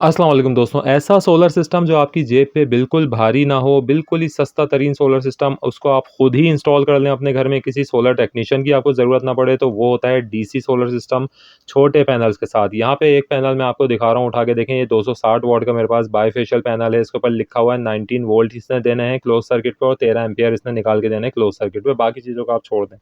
अस्सलाम वालेकुम दोस्तों, ऐसा सोलर सिस्टम जो आपकी जेब पे बिल्कुल भारी ना हो, बिल्कुल ही सस्ता तरीन सोलर सिस्टम, उसको आप खुद ही इंस्टॉल कर लें अपने घर में, किसी सोलर टेक्नीशियन की आपको ज़रूरत ना पड़े, तो वो होता है डीसी सोलर सिस्टम छोटे पैनल्स के साथ। यहाँ पे एक पैनल मैं आपको दिखा रहा हूँ, उठा के देखें, ये 260 वॉट का मेरे पास बाइफेशियल पैनल है। इसके ऊपर लिखा हुआ है 19 वोल्ट इसने देने हैं क्लोज सर्किट पे और 13 एम्पियर इसने निकाल के देने हैं क्लोज सर्किट पे, बाकी चीज़ों को आप छोड़ दें।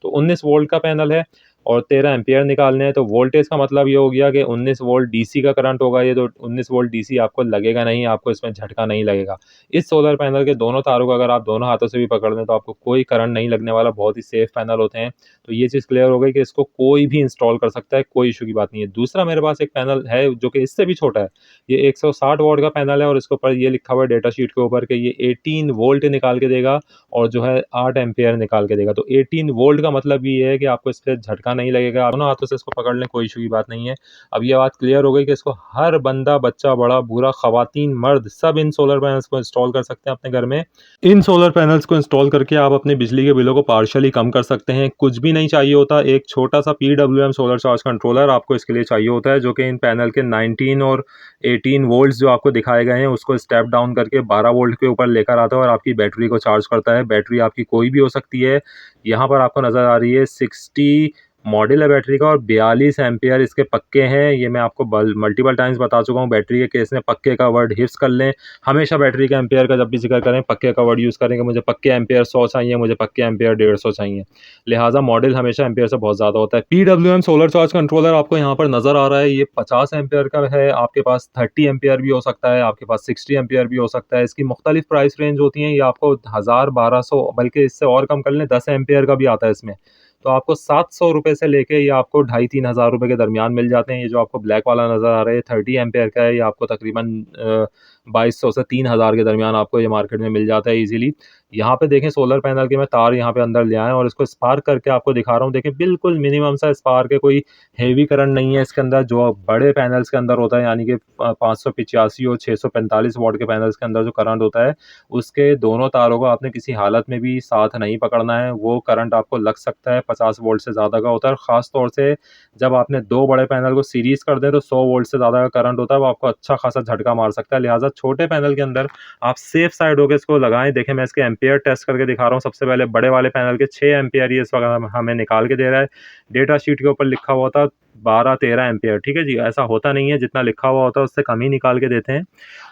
तो 19 वोल्ट का पैनल है और 13 एम्पियर निकालने हैं, तो वोल्टेज का मतलब ये हो गया कि 19 वोल्ट डीसी का करंट होगा ये, तो 19 वोल्ट डीसी आपको लगेगा नहीं, आपको इसमें झटका नहीं लगेगा। इस सोलर पैनल के दोनों तारों को अगर आप दोनों हाथों से भी पकड़ लें तो आपको कोई करंट नहीं लगने वाला, बहुत ही सेफ पैनल होते हैं। तो ये चीज़ क्लियर हो गई कि इसको कोई भी इंस्टॉल कर सकता है, कोई इशू की बात नहीं है। दूसरा मेरे पास एक पैनल है जो कि इससे भी छोटा है, ये 160 वॉट का पैनल है और इसके ऊपर ये लिखा हुआ है डेटा शीट के ऊपर कि ये 18 वोल्ट निकाल के देगा और जो है 8 एम्पियर निकाल के देगा। तो 18 वोल्ट का मतलब ये है कि आपको इससे झटका नहीं लगेगा, आप दोनों हाथों से इसको पकड़ लें, कोई इशू की बात नहीं है। अब ये बात क्लियर हो गई कि इसको हर बंदा, बच्चा, बड़ा, बूढ़ा, ख़वातीन, मर्द सब इन सोलर पैनल्स को इंस्टॉल कर सकते हैं अपने घर में। इन सोलर पैनल्स को इंस्टॉल करके आप अपने बिजली के बिलों को पार्शियली कम कर सकते हैं। कुछ भी नहीं चाहिए होता, एक छोटा-सा पीडब्ल्यूएम सोलर चार्ज कंट्रोलर आपको इसके लिए चाहिए होता है, जो कि इन पैनल के 19 और 18 वोल्ट्स जो आपको दिखाए गए हैं, उसको स्टेप डाउन करके 12 वोल्ट के ऊपर लेकर आता है और आपकी बैटरी को चार्ज करता है। बैटरी आपकी कोई भी हो सकती है। यहाँ पर आपको नज़र आ रही है 60 मॉडल है बैटरी का और 42 एम्पियर इसके पक्के हैं। ये मैं आपको मल्टीपल टाइम्स बता चुका हूँ, बैटरी के केस में पक्के का वर्ड हिफ्स कर लें। हमेशा बैटरी के एम्पियर का जब भी जिक्र करें, पक्के का वर्ड यूज़ करेंगे। मुझे पक्के एम्पियर 100 चाहिए, मुझे पक्के एम्पियर 150 चाहिए। लिहाजा मॉडल हमेशा एम्पियर से बहुत ज़्यादा होता है। पीडब्ल्यूएम सोलर चार्ज कंट्रोलर आपको यहाँ पर नज़र आ रहा है, ये 50 एम्पियर का है। आपके पास 30 एम्पियर भी हो सकता है, आपके पास 60 एम्पियर भी हो सकता है। इसकी मुख्तलिफ प्राइस रेंज होती हैं। ये आपको 1000, 1200, बल्कि इससे और कम कर लें, 10 एम्पियर का भी आता है इसमें। तो आपको 700 रुपये से लेके ये आपको 2500-3 हज़ार रुपये के दरमियान मिल जाते हैं। ये जो आपको ब्लैक वाला नज़र आ रहा है, 30 एम्पियर का है, ये आपको तकरीबन 2200 से 3000 के दरमियान आपको ये मार्केट में मिल जाता है ईज़िली। यहाँ पे देखें, सोलर पैनल के मैं तार यहाँ पे अंदर ले आया और इसको स्पार्क करके आपको दिखा रहा हूँ। देखें, बिल्कुल मिनिमम सा स्पार्क है, कोई हेवी करंट नहीं है इसके अंदर, जो बड़े पैनल्स के अंदर होता है, यानी कि 585 और 645 वॉट के पैनल्स के अंदर जो करंट होता है, उसके दोनों तारों को आपने किसी हालत में भी साथ नहीं पकड़ना है। वो करंट आपको लग सकता है, 50 वोल्ट से ज़्यादा का होता है और ख़ास तौर से जब आपने 2 बड़े पैनल को सीरीज़ कर दें तो 100 वोल्ट से ज़्यादा का करंट होता है, वो आपको अच्छा खासा झटका मार सकता है। लिहाज़ा छोटे पैनल के अंदर आप सेफ साइड होके इसको लगाएँ। देखें, मैं इसके एम्पियर टेस्ट करके दिखा रहा हूँ। सबसे पहले बड़े वाले पैनल के 6 एम्पियर ये इस वक़्त हमें निकाल के दे रहा है। डेटा शीट के ऊपर लिखा हुआ था 12-13 एम्पियर, ठीक है जी? ऐसा होता नहीं है, जितना लिखा हुआ होता है उससे कम ही निकाल के देते हैं।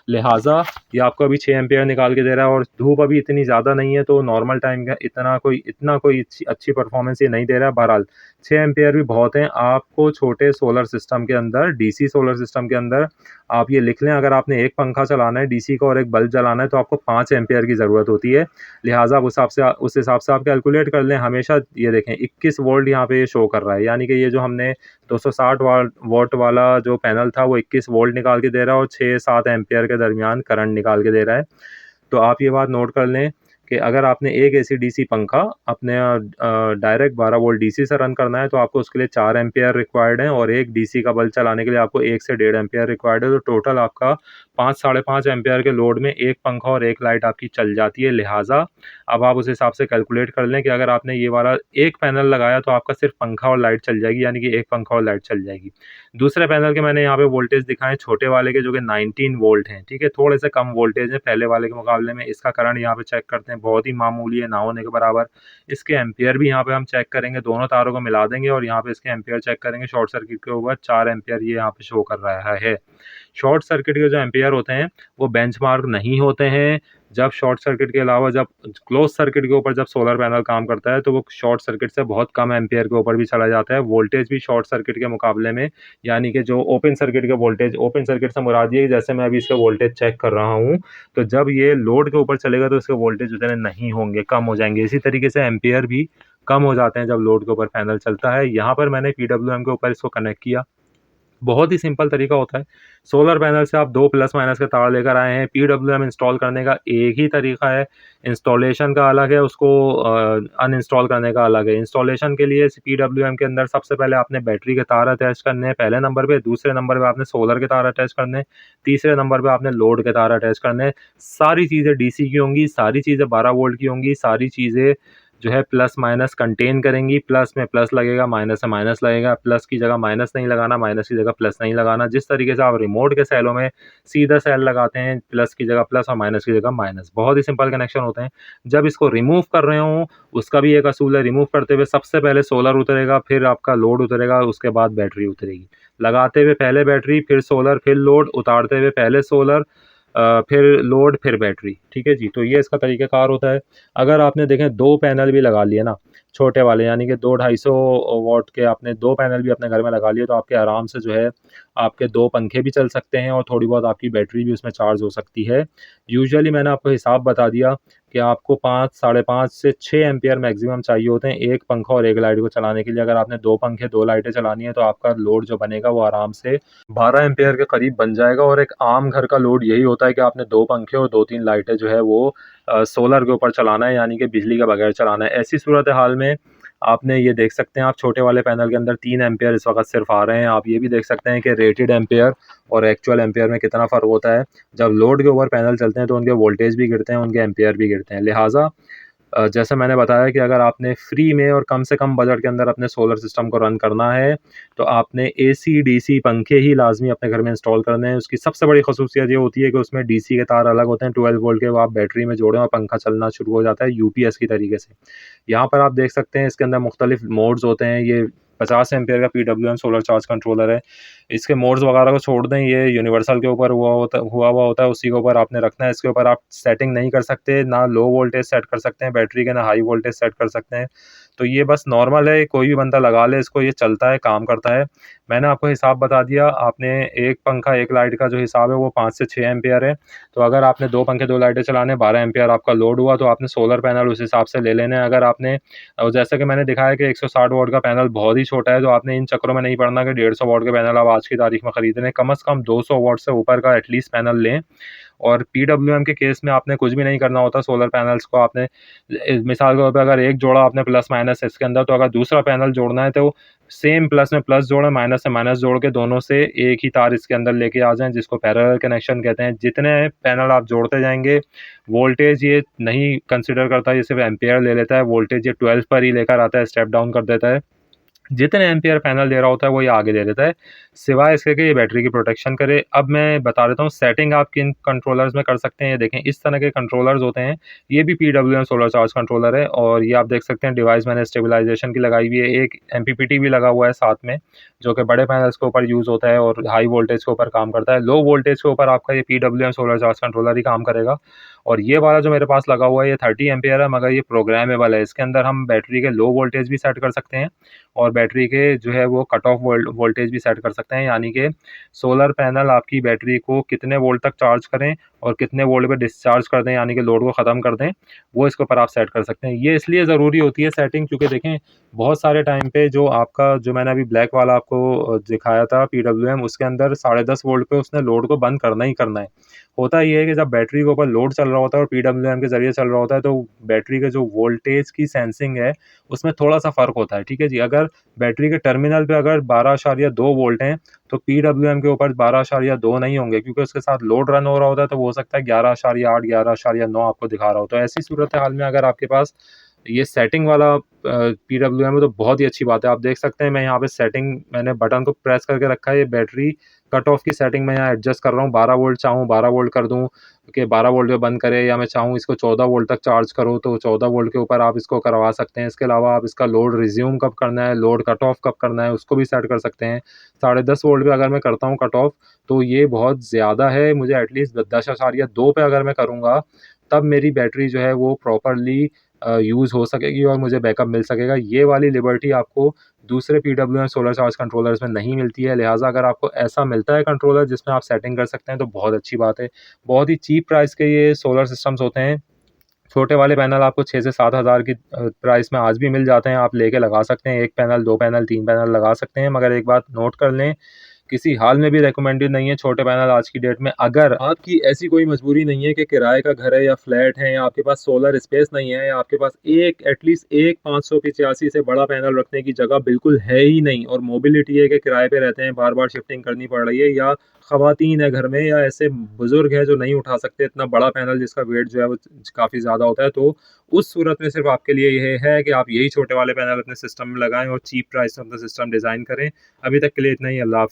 लिहाजा ये आपको अभी 6 एम्पियर निकाल के दे रहा है और धूप अभी इतनी ज़्यादा नहीं है, तो नॉर्मल टाइम का इतना कोई अच्छी परफॉर्मेंस ये नहीं दे रहा है। बहरहाल 6 एम्पियर भी बहुत हैं। आपको छोटे सोलर सिस्टम के अंदर, डीसी सोलर सिस्टम के अंदर, आप ये लिख लें, अगर आपने एक पंखा चलाना है डीसी का और एक बल्ब जलाना है तो आपको 5 एम्पियर की ज़रूरत होती है। लिहाजा उस हिसाब से आप कैलकुलेट कर लें। हमेशा ये देखें, 21 वोल्ट यहाँ पे ये शो कर रहा है, यानी कि ये जो हमने 260 वॉट वाला जो पैनल था वो 21 वोल्ट निकाल के दे रहा है और 6-7 एम्पियर के दरमियान करंट निकाल के दे रहा है। तो आप ये बात नोट कर लें कि अगर आपने एक एसी-डीसी पंखा अपने डायरेक्ट 12 वोल्ट डीसी से रन करना है तो आपको उसके लिए 4 एम्पियर रिक्वायर्ड हैं और एक डीसी का बल्ब चलाने के लिए आपको 1 से डेढ़ एम्पियर रिक्वायर्ड है। तो टोटल आपका 5 साढ़े 5 एम्पियर के लोड में एक पंखा और एक लाइट आपकी चल जाती है। लिहाजा अब आप उस हिसाब से कैलकुलेट कर लें कि अगर आपने ये वाला एक पैनल लगाया तो आपका सिर्फ पंखा और लाइट चल जाएगी, यानी कि एक पंखा और लाइट चल जाएगी। दूसरे पैनल के मैंने यहाँ पे वोल्टेज दिखाए छोटे वाले के, जो कि 19 वोल्ट हैं, ठीक है? थोड़े से कम वोल्टेज है पहले वाले के मुकाबले में। इसका करंट यहाँ पे चेक करते हैं, बहुत ही मामूली है, ना होने के बराबर। इसके एम्पियर भी यहाँ पे हम चेक करेंगे, दोनों तारों को मिला देंगे और यहाँ पे इसके एम्पियर चेक करेंगे। शॉर्ट सर्किट के ऊपर 4 एम्पियर ये यहाँ पे शो कर रहा है। शॉर्ट सर्किट के जो एम्पियर होते हैं वो बेंचमार्क नहीं होते हैं। जब शॉर्ट सर्किट के अलावा जब क्लोज सर्किट के ऊपर जब सोलर पैनल काम करता है तो वो शॉर्ट सर्किट से बहुत कम एम्पियर के ऊपर भी चला जाता है। वोल्टेज भी शॉर्ट सर्किट के मुकाबले में, यानी कि जो ओपन सर्किट के वोल्टेज, ओपन सर्किट से मुराद ये है कि जैसे मैं अभी इसका वोल्टेज चेक कर रहा हूँ, तो जब ये लोड के ऊपर चलेगा तो इसके वोल्टेज उतने नहीं होंगे, कम हो जाएँगे। इसी तरीके से एम्पियर भी कम हो जाते हैं जब लोड के ऊपर पैनल चलता है। यहाँ पर मैंने पीडब्ल्यूएम के ऊपर इसको कनेक्ट किया। बहुत ही सिंपल तरीका होता है। सोलर पैनल से आप 2 प्लस माइनस के तार लेकर आए हैं। पीडब्ल्यूएम इंस्टॉल करने का एक ही तरीका है। इंस्टॉलेशन का अलग है, उसको अनइंस्टॉल करने का अलग है। इंस्टॉलेशन के लिए पीडब्ल्यूएम के अंदर सबसे पहले आपने बैटरी के तार अटैच करने हैं पहले नंबर पे, दूसरे नंबर पे आपने सोलर के तार अटैच करने हैं, तीसरे नंबर पे आपने लोड के तार अटैच करने हैं। सारी चीज़ें डीसी की होंगी, सारी चीज़ें 12 वोल्ट की होंगी, सारी चीज़ें जो है प्लस माइनस कंटेन करेंगी। प्लस में प्लस लगेगा, माइनस में माइनस लगेगा। प्लस की जगह माइनस नहीं लगाना, माइनस की जगह प्लस नहीं लगाना। जिस तरीके से आप रिमोट के सेलों में सीधा सेल लगाते हैं, प्लस की जगह प्लस और माइनस की जगह माइनस, बहुत ही सिंपल कनेक्शन होते हैं। जब इसको रिमूव कर रहे हों, उसका भी एक असूल है। रिमूव करते हुए सबसे पहले सोलर उतरेगा, फिर आपका लोड उतरेगा, उसके बाद बैटरी उतरेगी। लगाते हुए पहले बैटरी, फिर सोलर, फिर लोड। उतारते हुए पहले सोलर, फिर लोड, फिर बैटरी। ठीक है जी, तो ये इसका तरीक़ाकार होता है। अगर आपने देखें 2 पैनल भी लगा लिए ना, छोटे वाले, यानी कि 2 250 वॉट के आपने 2 पैनल भी अपने घर में लगा लिए, तो आपके आराम से जो है आपके 2 पंखे भी चल सकते हैं और थोड़ी बहुत आपकी बैटरी भी उसमें चार्ज हो सकती है। यूजुअली मैंने आपको हिसाब बता दिया कि आपको 5 साढ़े 5 से 6 एम्पीयर मैक्सिमम चाहिए होते हैं एक पंखा और एक लाइट को चलाने के लिए। अगर आपने 2 पंखे 2 लाइटें चलानी है, तो आपका लोड जो बनेगा वो आराम से 12 एम्पीयर के करीब बन जाएगा। और एक आम घर का लोड यही होता है कि आपने 2 पंखे और 2-3 लाइटें जो है वो सोलर के ऊपर चलाना है, यानी कि बिजली के बगैर चलाना है। ऐसी सूरत हाल में आपने ये देख सकते हैं, आप छोटे वाले पैनल के अंदर 3 एम्पीयर इस वक़्त सिर्फ़ आ रहे हैं। आप ये भी देख सकते हैं कि रेटेड एम्पीयर और एक्चुअल एम्पीयर में कितना फ़र्क होता है। जब लोड के ऊपर पैनल चलते हैं, तो उनके वोल्टेज भी गिरते हैं, उनके एम्पीयर भी गिरते हैं। लिहाज़ा जैसे मैंने बताया कि अगर आपने फ्री में और कम से कम बजट के अंदर अपने सोलर सिस्टम को रन करना है, तो आपने एसी, डीसी पंखे ही लाज़मी अपने घर में इंस्टॉल करने हैं। उसकी सबसे बड़ी ख़ुसूसियत ये होती है कि उसमें डीसी के तार अलग होते हैं, 12 वोल्ट के, वो आप बैटरी में जोड़ें और पंखा चलना शुरू हो जाता है यूपीएस की तरीके से। यहाँ पर आप देख सकते हैं इसके अंदर मुख्तलिफ मोड्स होते हैं। ये 50 एम्पीयर का पीडब्ल्यूएम सोलर चार्ज कंट्रोलर है। इसके मोड्स वगैरह को छोड़ दें, ये यूनिवर्सल के ऊपर हुआ होता है, उसी के ऊपर आपने रखना है। इसके ऊपर आप सेटिंग नहीं कर सकते, ना लो वोल्टेज सेट कर सकते हैं बैटरी के, ना हाई वोल्टेज सेट कर सकते हैं। तो ये बस नॉर्मल है, कोई भी बंदा लगा ले इसको, ये चलता है, काम करता है। मैंने आपको हिसाब बता दिया। आपने एक पंखा एक लाइट का जो हिसाब है वो 5 से 6 एम्पीयर है। तो अगर आपने 2 पंखे 2 लाइटें चलाने, 12 एम्पीयर आपका लोड हुआ, तो आपने सोलर पैनल उस हिसाब से ले लेने हैं। अगर आपने जैसा कि मैंने दिखाया कि 160 वॉट का पैनल बहुत ही छोटा है, तो आपने इन चक्करों में नहीं पड़ना कि 150 वॉट के पैनल आप आज की तारीख में खरीद रहे हैं। कम से कम 200 वॉट से ऊपर का एटलीस्ट पैनल लें। और पीडब्ल्यूएम के केस में आपने कुछ भी नहीं करना होता। सोलर पैनल्स को आपने मिसाल के तौर पे अगर एक जोड़ा आपने प्लस माइनस इसके अंदर, तो अगर दूसरा पैनल जोड़ना है, तो सेम प्लस में प्लस जोड़ें, माइनस से माइनस जोड़ के दोनों से एक ही तार इसके अंदर लेके आ जाएँ, जिसको पैरेलल कनेक्शन कहते हैं। जितने पैनल आप जोड़ते जाएँगे, वोल्टेज ये नहीं कंसीडर करता, ये सिर्फ़ एम्पीयर ले लेता है। वोल्टेज ये 12 पर ही लेकर आता है, स्टेप डाउन कर देता है। जितने एम्पीयर पैनल दे रहा होता है, वो ये आगे दे देता है, सिवाय इसके कि ये बैटरी की प्रोटेक्शन करे। अब मैं बता देता हूँ सेटिंग आप किन कंट्रोलर्स में कर सकते हैं। ये देखें, इस तरह के कंट्रोलर्स होते हैं। ये भी पीडब्ल्यूएम सोलर चार्ज कंट्रोलर है, और ये आप देख सकते हैं डिवाइस मैंने स्टेबलाइजेशन की लगाई हुई है। एक एमपीपीटी भी लगा हुआ है साथ में, जो कि बड़े पैनल्स के ऊपर यूज़ होता है और हाई वोल्टेज के ऊपर काम करता है। लो वोल्टेज के ऊपर आपका ये पीडब्ल्यूएम सोलर चार्ज कंट्रोलर ही काम करेगा। और ये वाला जो मेरे पास लगा हुआ है, ये 30 एम्पीयर है, मगर ये प्रोग्रामेबल है। इसके अंदर हम बैटरी के लो वोल्टेज भी सेट कर सकते हैं, और बैटरी के जो है वो कट ऑफ वोल्टेज भी सेट कर सकते हैं। यानी कि सोलर पैनल आपकी बैटरी को कितने वोल्ट तक चार्ज करें और कितने वोल्ट पे डिस्चार्ज कर दें, यानी कि लोड को ख़त्म कर दें, वो इसके ऊपर आप सेट कर सकते हैं। ये इसलिए ज़रूरी होती है सेटिंग, क्योंकि देखें बहुत सारे टाइम पे जो आपका, जो मैंने अभी ब्लैक वाला आपको दिखाया था पीडब्ल्यूएम, उसके अंदर 10.5 वोल्ट पे उसने लोड को बंद करना ही करना है। होता ये है कि जब बैटरी के ऊपर लोड चल रहा होता है और पीडब्ल्यूएम के ज़रिए चल रहा होता है, तो बैटरी के जो वोल्टेज की सेंसिंग है, उसमें थोड़ा-सा फ़र्क होता है। ठीक है जी? अगर बैटरी के टर्मिनल पे अगर 12.2 वोल्ट हैं, तो पीडब्ल्यूएम के ऊपर 12.2 नहीं होंगे, क्योंकि उसके साथ लोड रन हो रहा होता है, तो हो सकता है 11.8, 11.9 आपको दिखा रहा हो। तो ऐसी सूरत हाल में अगर आपके पास ये सेटिंग वाला पीडब्ल्यूएम है, तो बहुत ही अच्छी बात है। आप देख सकते हैं, मैं यहाँ पे सेटिंग, मैंने बटन को प्रेस करके रखा है। ये बैटरी कट ऑफ की सेटिंग मैं यहाँ एडजस्ट कर रहा हूँ। 12 वोल्ट चाहूँ 12 वोल्ट कर दूँ कि 12 वोल्ट पे बंद करे, या मैं चाहूँ इसको 14 वोल्ट तक चार्ज करूँ, तो 14 वोल्ट के ऊपर आप इसको करवा सकते हैं। इसके अलावा आप इसका लोड रिज़्यूम कब करना है, लोड कट ऑफ कब करना है, उसको भी सेट कर सकते हैं। 10.5 वोल्ट पे अगर मैं करता हूँ कट ऑफ, तो ये बहुत ज़्यादा है। मुझे एटलीस्ट 10.2 पे अगर मैं करूँगा, तब मेरी बैटरी जो है वो प्रॉपर्ली यूज़ हो सकेगी और मुझे बैकअप मिल सकेगा। ये वाली लिबर्टी आपको दूसरे पीडब्ल्यूएम सोलर चार्ज कंट्रोलर्स में नहीं मिलती है। लिहाज़ा अगर आपको ऐसा मिलता है कंट्रोलर जिसमें आप सेटिंग कर सकते हैं, तो बहुत अच्छी बात है। बहुत ही चीप प्राइस के ये सोलर सिस्टम्स होते हैं। छोटे वाले पैनल आपको 6 से 7 हज़ार की प्राइस में आज भी मिल जाते हैं। आप लेके लगा सकते हैं, 1 पैनल, 2 पैनल, 3 पैनल लगा सकते हैं। मगर एक बात नोट कर लें किसी हाल में भी रिकमेंडेड नहीं है छोटे पैनल आज की डेट में। अगर आपकी ऐसी कोई मजबूरी नहीं है कि किराए का घर है या फ्लैट है या आपके पास सोलर स्पेस नहीं है या आपके पास एक एटलीस्ट एक 585 से बड़ा पैनल रखने की जगह बिल्कुल है ही नहीं और मोबिलिटी है कि किराए पे रहते हैं, बार-बार शिफ्टिंग करनी पड़ रही है या ख़वातीन है घर में या ऐसे बुज़ुर्ग हैं जो नहीं उठा सकते इतना बड़ा पैनल जिसका वेट जो है वो काफ़ी ज़्यादा होता है, तो उस सूरत में सिर्फ़ आपके लिए ये है कि आप यही छोटे वाले पैनल अपने सिस्टम में लगाएँ और चीप प्राइस में अपना सिस्टम डिज़ाइन करें। अभी तक के लिए इतना ही, अल्लाह हाफ़िज़।